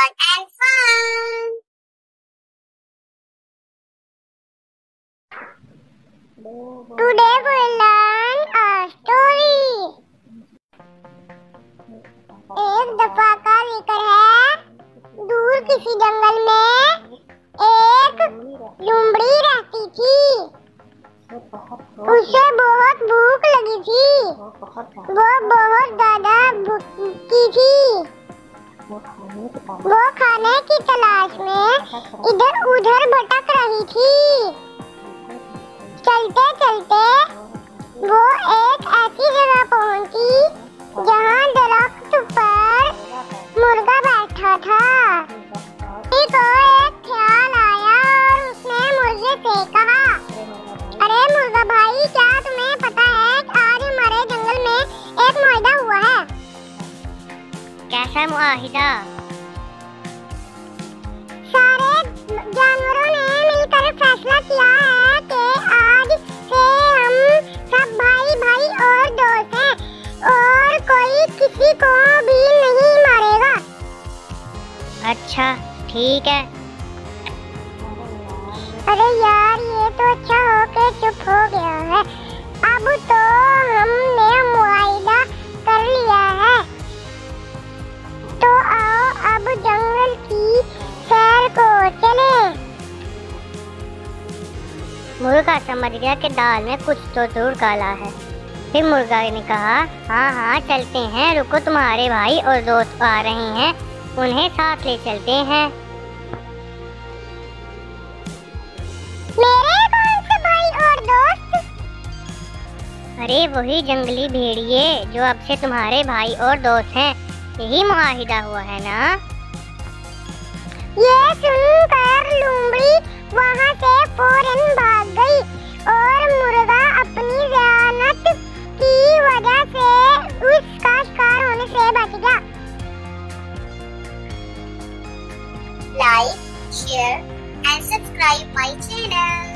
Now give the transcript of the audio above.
fun and fun. Today we'll learn a story. एक दफा का जिक्र है, दूर किसी जंगल में एक लोमड़ी रहती थी। उसे बहुत भूख लगी थी। वो बहुत ज्यादा भूखी थी। वो खाने की तलाश में इधर उधर भटक रही थी। चलते चलते वो एक ऐसी जगह पहुंची जहां दरख्त पर मुर्गा बैठा था। एक ख्याल आया और उसने मुर्गे से कहा, अरे मुर्गा भाई, क्या तुम्हें पता है कि आज हमारे जंगल में एक मुआहिदा हुआ है? कैसा मुआहिदा? सारे जानवरों ने मिलकर फैसला किया है कि आज से हम सब भाई भाई और दोस्त हैं और कोई किसी को भी नहीं मारेगा। अच्छा, ठीक है। अरे यार, ये तो अच्छा हो के चुप हो गया है। अब तो हमने मुआहिदा कर लिया है, तो आओ अब जंगल की सैर को चलें। मुर्गा समझ गया कि दाल में कुछ तो दूर काला है। फिर मुर्गा ने कहा, हाँ हाँ चलते हैं, रुको, तुम्हारे भाई और दोस्त आ रहे हैं, उन्हें साथ ले चलते हैं। मेरे कौन से भाई और दोस्त? अरे वही जंगली भेड़िए जो अब से तुम्हारे भाई और दोस्त हैं। यही मुआहिदा हुआ है ना? ये सुनकर लोमड़ी वहाँ से फौरन भाग गई और मुर्गा अपनी ज़ियानत की वजह से उसका शिकार होने से बच गया। Like, share and subscribe my channel.